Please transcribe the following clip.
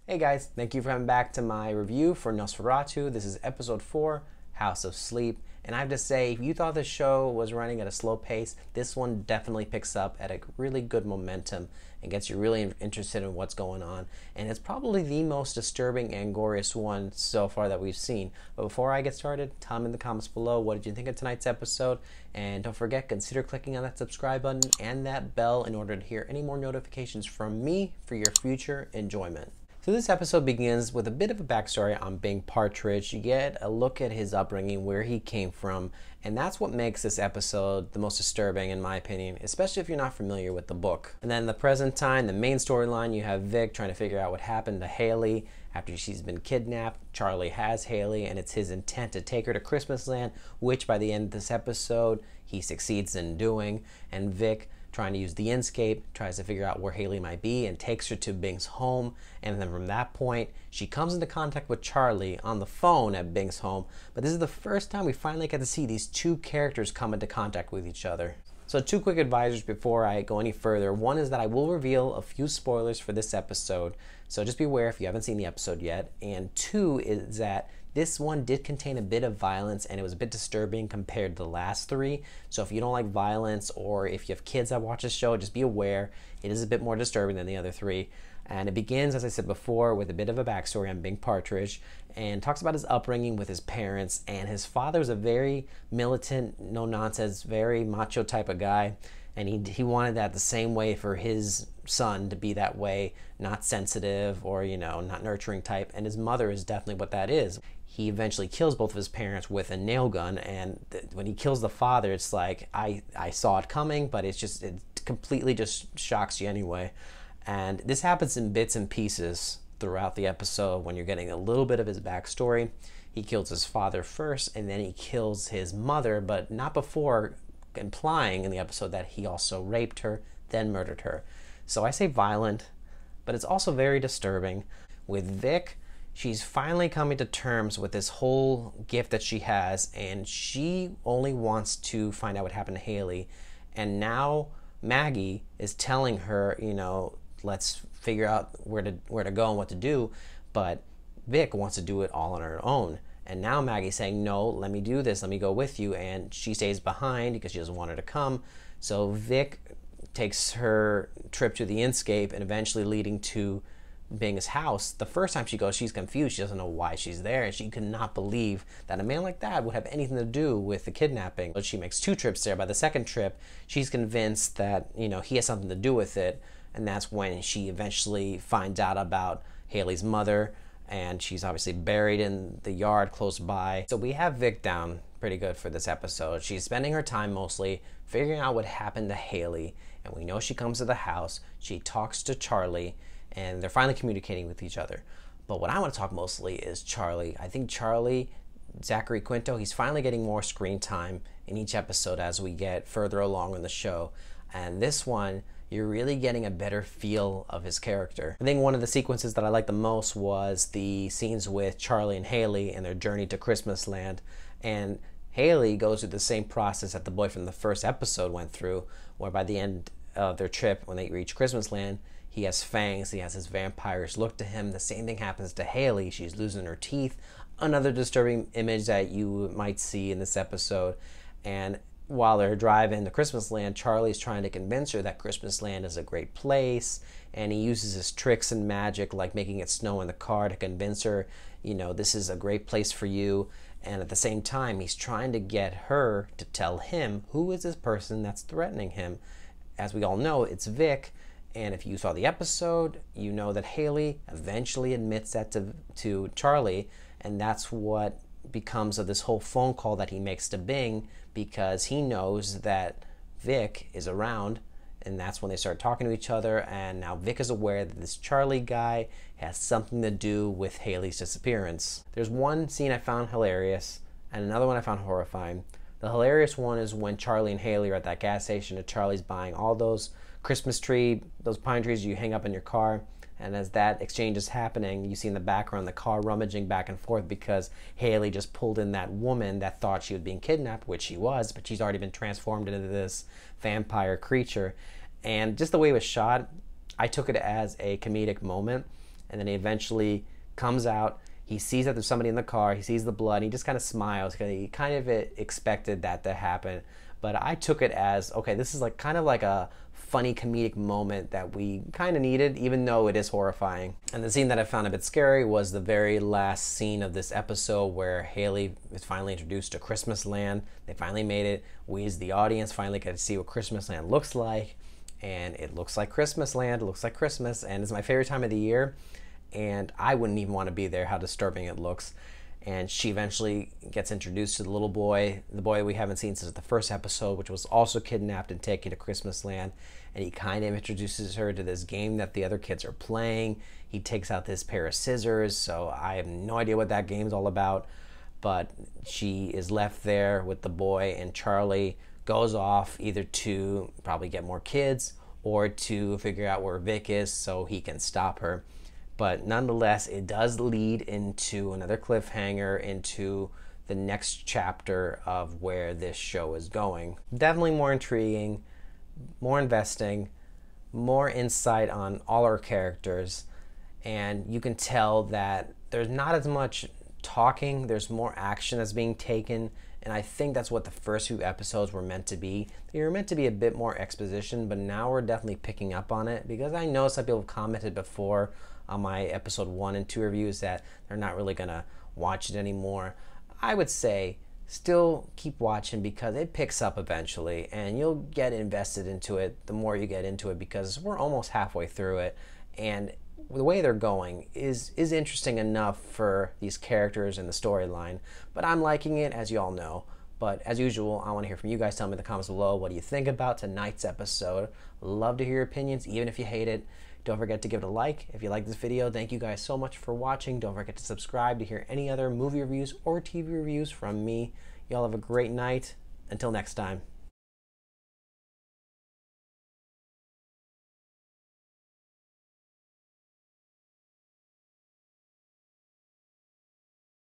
Hey guys, thank you for coming back to my review for NOS4A2. This is episode 4, House of Sleep. And I have to say, if you thought this show was running at a slow pace, this one definitely picks up at a really good momentum and gets you really interested in what's going on. And it's probably the most disturbing and goriest one so far that we've seen. But before I get started, tell me in the comments below, what did you think of tonight's episode? And don't forget, consider clicking on that subscribe button and that bell in order to hear any more notifications from me for your future enjoyment. So this episode begins with a bit of a backstory on Bing Partridge. You get a look at his upbringing, where he came from, and that's what makes this episode the most disturbing in my opinion, especially if you're not familiar with the book. And then in the present time, the main storyline, you have Vic trying to figure out what happened to Haley after she's been kidnapped. Charlie has Haley, and it's his intent to take her to Christmas Land, which by the end of this episode, he succeeds in doing. And Vic, trying to use the Inscape, tries to figure out where Haley might be and takes her to Bing's home. And then from that point, she comes into contact with Charlie on the phone at Bing's home. But this is the first time we finally get to see these two characters come into contact with each other. So two quick advisors before I go any further. One is that I will reveal a few spoilers for this episode, so just be aware if you haven't seen the episode yet. And two is that this one did contain a bit of violence, and it was a bit disturbing compared to the last three. So if you don't like violence, or if you have kids that watch this show, just be aware it is a bit more disturbing than the other three. And it begins, as I said before, with a bit of a backstory on Bing Partridge, and talks about his upbringing with his parents. And his father was a very militant, no-nonsense, very macho type of guy, and he wanted that the same way for his son, to be that way, not sensitive or, not nurturing type. And his mother is definitely what that is. He eventually kills both of his parents with a nail gun, and when he kills the father, it's like, I saw it coming, but it completely just shocks you anyway. And this happens in bits and pieces throughout the episode when you're getting a little bit of his backstory. He kills his father first, and then he kills his mother, but not before implying in the episode that he also raped her, then murdered her. So I say violent, but it's also very disturbing. With Vic, she's finally coming to terms with this whole gift that she has, and she only wants to find out what happened to Haley. And now Maggie is telling her, let's figure out where to go and what to do, but Vic wants to do it all on her own. And now Maggie's saying, no, let me do this, let me go with you, and she stays behind because she doesn't want her to come. So Vic takes her trip to the Inscape, and eventually leading to Bing's house. The first time she goes, she's confused. She doesn't know why she's there, and she cannot believe that a man like that would have anything to do with the kidnapping. But she makes 2 trips there. By the second trip, she's convinced that, he has something to do with it, and that's when she eventually finds out about Haley's mother, and she's obviously buried in the yard close by. So we have Vic down pretty good for this episode. She's spending her time mostly figuring out what happened to Haley, and we know she comes to the house, she talks to Charlie, and they're finally communicating with each other. But what I want to talk mostly is Charlie. I think Charlie, Zachary Quinto, he's finally getting more screen time in each episode as we get further along in the show. And this one, you're really getting a better feel of his character. I think one of the sequences that I liked the most was the scenes with Charlie and Haley and their journey to Christmas Land. And Haley goes through the same process that the boy from the first episode went through, where by the end of their trip, when they reach Christmas Land, he has fangs, he has his vampires look to him. The same thing happens to Haley. She's losing her teeth. Another disturbing image that you might see in this episode. And while they're driving to Christmas Land, Charlie's trying to convince her that Christmas Land is a great place, and he uses his tricks and magic, like making it snow in the car, to convince her, this is a great place for you. And at the same time, he's trying to get her to tell him who is this person that's threatening him. As we all know, it's Vic. And if you saw the episode, you know that Haley eventually admits that to Charlie, and that's what becomes of this whole phone call that he makes to Bing, because he knows that Vic is around, and that's when they start talking to each other. And now Vic is aware that this Charlie guy has something to do with Haley's disappearance. There's one scene I found hilarious, and another one I found horrifying. The hilarious one is when Charlie and Haley are at that gas station, and Charlie's buying all those Christmas tree, those pine trees you hang up in your car. And as that exchange is happening, you see in the background the car rummaging back and forth because Haley just pulled in that woman that thought she was being kidnapped, which she was, but she's already been transformed into this vampire creature. And just the way it was shot, I took it as a comedic moment. and then he eventually comes out. He sees that there's somebody in the car. He sees the blood. And he just kind of smiles because he kind of expected that to happen. But I took it as, okay, this is like kind of like a funny comedic moment that we kind of needed, even though it is horrifying. And the scene that I found a bit scary was the very last scene of this episode where Haley is finally introduced to Christmas Land. They finally made it. We as the audience finally get to see what Christmas Land looks like. And it looks like Christmas Land. It looks like Christmas. And it's my favorite time of the year. And I wouldn't even want to be there, how disturbing it looks. And she eventually gets introduced to the little boy, the boy we haven't seen since the first episode, which was also kidnapped and taken to Christmas Land. And he kind of introduces her to this game that the other kids are playing. He takes out this pair of scissors, so I have no idea what that game's all about. But she is left there with the boy, and Charlie goes off either to probably get more kids or to figure out where Vic is so he can stop her. But nonetheless, it does lead into another cliffhanger, into the next chapter of where this show is going. Definitely more intriguing, more investing, more insight on all our characters. And you can tell that there's not as much talking, there's more action that's being taken. And I think that's what the first few episodes were meant to be. They were meant to be a bit more exposition, but now we're definitely picking up on it, because I know some people have commented before on my episode 1 and 2 reviews that they're not really gonna watch it anymore. I would say still keep watching, because it picks up eventually and you'll get invested into it the more you get into it, because we're almost halfway through it, and the way they're going is interesting enough for these characters and the storyline. But I'm liking it, as you all know. But as usual, I want to hear from you guys. Tell me in the comments below, what do you think about tonight's episode? Love to hear your opinions, even if you hate it. Don't forget to give it a like if you like this video. Thank you guys so much for watching. Don't forget to subscribe to hear any other movie reviews or TV reviews from me. Y'all have a great night. Until next time.